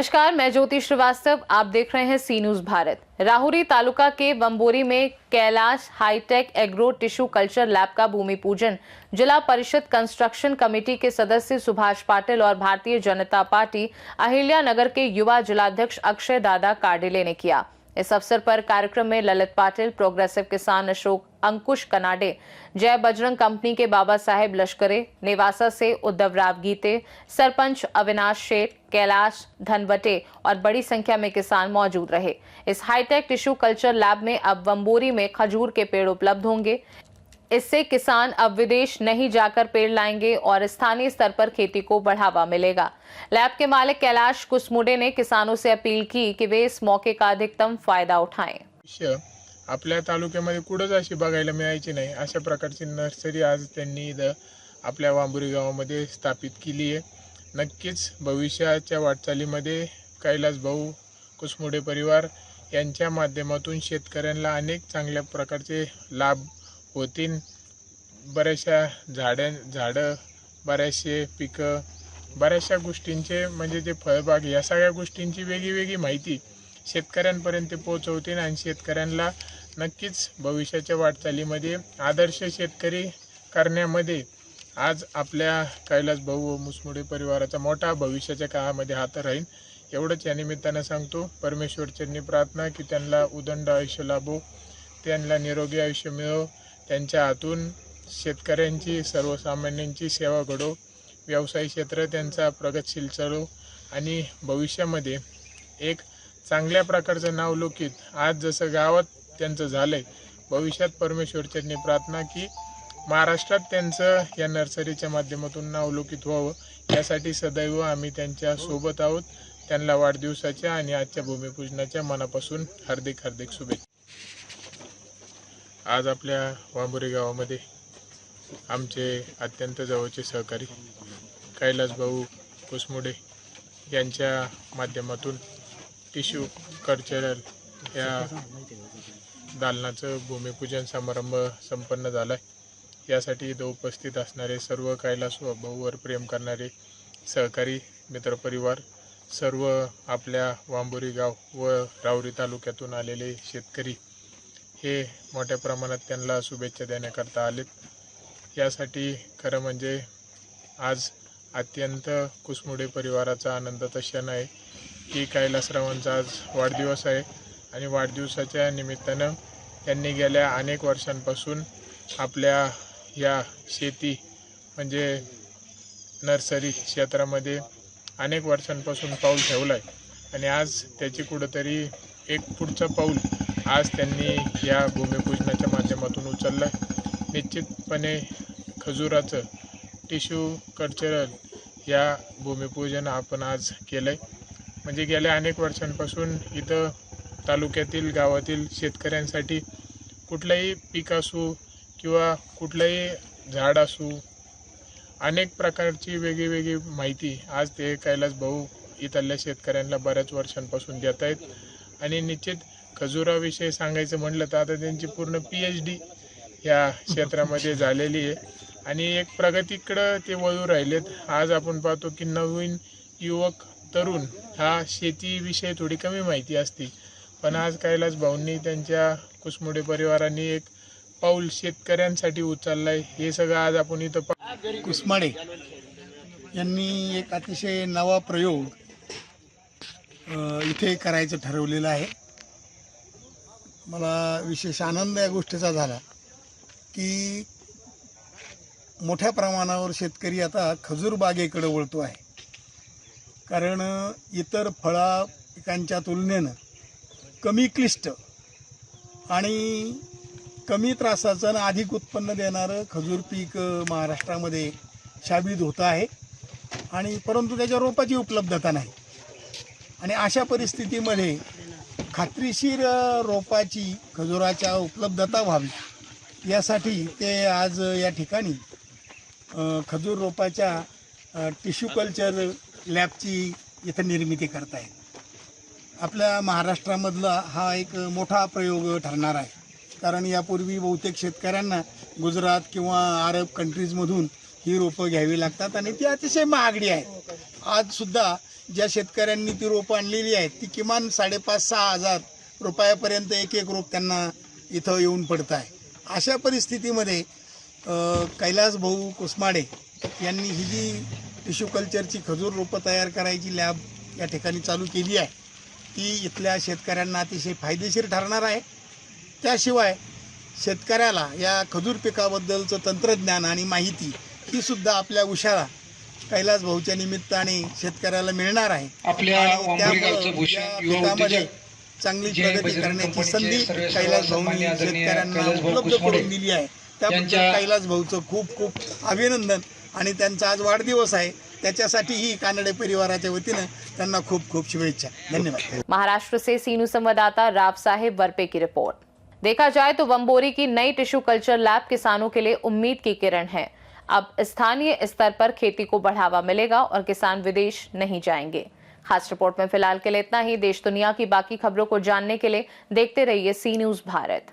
नमस्कार, मैं ज्योति श्रीवास्तव। आप देख रहे हैं सी न्यूज भारत। राहुरी तालुका के बम्बोरी में Kailash hitech agro tissue culture lab का भूमि पूजन जिला परिषद कंस्ट्रक्शन कमेटी के सदस्य सुभाष पाटिल और भारतीय जनता पार्टी अहिल्या नगर के युवा जिलाध्यक्ष अक्षय दादा कार्डिले ने किया। इस अवसर पर कार्यक्रम में ललित पाटिल, प्रोग्रेसिव किसान अशोक अंकुश कनाडे, जय बजरंग कंपनी के बाबा साहेब लश्करे, नेवासा से उद्धव राव गीते, सरपंच अविनाश शेठ, कैलाश धनवटे और बड़ी संख्या में किसान मौजूद रहे। इस हाईटेक टिश्यू कल्चर लैब में अब बम्बोरी में खजूर के पेड़ उपलब्ध होंगे। इससे किसान अब विदेश नहीं जाकर पेड़ लाएंगे और स्थानीय स्तर पर खेती को बढ़ावा मिलेगा। लैब के मालिक कैलाश कुसमुडे ने किसानों से अपील की कि वे इस मौके का अधिकतम फायदा उठाएं। आपल्या तालुक्यामध्ये कुठंच अशी बघायला मिळायची नाही अशा प्रकारची नर्सरी आज त्यांनी इथं आपल्या वांबुरी गावामध्ये स्थापित केली आहे। नक्कीच भविष्याच्या वाटचालीमध्ये कैलास भाऊ कुसमुडे परिवार यांच्या माध्यमातून शेतकऱ्यांना अनेक चांगल्या प्रकारचे लाभ होतील। बऱ्याचशा झाडं बऱ्याचशे पिकं बऱ्याचशा गोष्टींचे म्हणजे जे फळबाग या सगळ्या गोष्टींची वेगळी माहिती शेतकऱ्यांपर्यंत पोहोचवतील आणि शेतकऱ्यांना नक्कीच भविष्याच्या वाटचालीमध्ये आदर्श शेतकरी करण्यामध्ये आज आपल्या कैलास भाऊ मुसमुडे परिवाराचा मोठा भविष्याच्या काळामध्ये हात राहील। एवढंच या निमित्तानं सांगतो। परमेश्वर चरणी प्रार्थना की त्यांना उदंड आयुष्य लाभो, त्यांना निरोगी आयुष्य मिळो, त्यांच्या हातून शेतकऱ्यांची सर्वसामान्यांची सेवा घडो, व्यवसाय क्षेत्र त्यांचा प्रगतशील चालो आणि भविष्यामध्ये एक चांगल्या प्रकारचं नावलौकिक आज जसं गावात त्यांचं झालंय, भविष्यात परमेश्वर चरणी प्रार्थना की महाराष्ट्रात त्यांचं या नर्सरीच्या माध्यमातून नावलौकिक व्हावं, यासाठी सदैव आम्ही त्यांच्या सोबत आहोत। त्यांना वाढदिवसाच्या आणि आजच्या भूमिपूजनाच्या मनापासून हार्दिक शुभेच्छा। आज आपल्या वांबुरी गावामध्ये आमचे अत्यंत जवळचे सहकारी कैलास भाऊ कुसमुडे यांच्या माध्यमातून टिश्यू कल्चरल या दालनाचं भूमिपूजन समारंभ संपन्न झाला आहे। यासाठी इथं उपस्थित असणारे सर्व कैलास भाऊवर प्रेम करणारे सहकारी मित्रपरिवार, सर्व आपल्या वांबुरी गाव व राहुरी तालुक्यातून आलेले शेतकरी हे मोठ्या प्रमाणात त्यांना शुभेच्छा देण्याकरता आलेत। यासाठी खरं म्हणजे आज अत्यंत कुसमुडे परिवाराचा आनंदाचा क्षण आहे की कैलासरावांचा आज वाढदिवस आहे आणि वाढदिवसाच्या निमित्तानं त्यांनी गेल्या अनेक वर्षांपासून आपल्या या शेती म्हणजे नर्सरी क्षेत्रामध्ये अनेक वर्षांपासून पाऊल ठेवलं आहे आणि आज त्याची कुठंतरी एक पुढचं पाऊल आज त्यांनी या भूमिपूजनाच्या माध्यमातून उचललं आहे। निश्चितपणे खजुराचं टिश्यू कल्चरल या भूमिपूजन आपण आज केलं आहे। म्हणजे गेल्या अनेक वर्षांपासून इथं तालुक्यातील गावातील शेतकऱ्यांसाठी कुठलंही पीक असू किंवा कुठलंही झाड असू अनेक प्रकारची वेगळी माहिती आज ते कैलास भाऊ इथल्या शेतकऱ्यांना बऱ्याच वर्षांपासून देत आहेत आणि निश्चित खजुराविषयी सांगायचं म्हटलं तर आता त्यांची पूर्ण PhD या क्षेत्रामध्ये झालेली आहे आणि एक प्रगतीकडं ते वळू राहिलेत। आज आपण पाहतो की नवीन युवक तरुण हा शेतीविषयी थोडी कमी माहिती असते, पण आज कैलास भाऊंनी त्यांच्या कुसमुडे परिवारांनी एक पाऊल शेतकऱ्यांसाठी उचललंय। हे सगळं आज आपण इथं कुसमाडे यांनी एक अतिशय नवा प्रयोग इथे करायचं ठरवलेलं आहे। मला विशेष आनंद या गोष्टीचा झाला की मोठ्या प्रमाणावर शेतकरी आता खजूर बागेकडे वळतो आहे, कारण इतर फळा पिकांच्या तुलनेनं कमी क्लिष्ट आणि कमी त्रासाचं आणि अधिक उत्पन्न देणारं खजूर पीक महाराष्ट्रामध्ये साबित होतं आहे आणि परंतु त्याच्या रोपाची उपलब्धता नाही आणि अशा परिस्थितीमध्ये खात्रीशीर रोपाची खजुराच्या उपलब्धता व्हावी यासाठी ते आज या ठिकाणी खजूर रोपाच्या टिश्यू कल्चर लॅबची इथं निर्मिती करत आहेत। आपल्या महाराष्ट्रामधला हा एक मोठा प्रयोग ठरणार आहे, कारण यापूर्वी बहुतेक शेतकऱ्यांना गुजरात किंवा अरब कंट्रीजमधून ही रोपं घ्यावी लागतात आणि ती अतिशय महागडी आहे। आज सुद्धा ज्या शेतकऱ्यांनी ती रोपं आणलेली आहेत ती किमान 5,500-6 हजार रुपयापर्यंत एक रोप त्यांना इथं येऊन पडतं आहे. अशा परिस्थितीमध्ये कैलास भाऊ कुसमाडे यांनी ही जी टिश्यू कल्चरची खजूर रोपं तयार करायची लॅब या ठिकाणी चालू केली आहे ती इथल्या शेतकऱ्यांना अतिशय फायदेशीर ठरणार आहे. त्याशिवाय शेतकऱ्याला या खजूर पिकाबद्दलचं तंत्रज्ञान आणि माहिती ही सुद्धा आपल्या उशाला कैलास भाऊच्या निमित्ताने शेतकऱ्याला मिळणार आहे. आणि त्यामुळे या पिकामध्ये चांगली प्रगती करण्याची संधी कैलास भाऊंनी शेतकऱ्यांना उपलब्ध करून दिली आहे. त्याबद्दल कैलास भाऊचं खूप खूप अभिनंदन आणि त्यांचा आज वाढदिवस आहे त्याच्यासाठीही कानडे परिवाराच्या वतीनं त्यांना खूप खूप शुभेच्छा. धन्यवाद. महाराष्ट्र से सी न्यूज संवाददाता राव साहेब वरपे की रिपोर्ट। देखा जाए तो बम्बोरी की नई टिश्यू कल्चर लैब किसानों के लिए उम्मीद की किरण है। अब स्थानीय स्तर पर खेती को बढ़ावा मिलेगा और किसान विदेश नहीं जाएंगे। खास रिपोर्ट में फिलहाल के लिए इतना ही। देश दुनिया की बाकी खबरों को जानने के लिए देखते रहिए सी न्यूज भारत।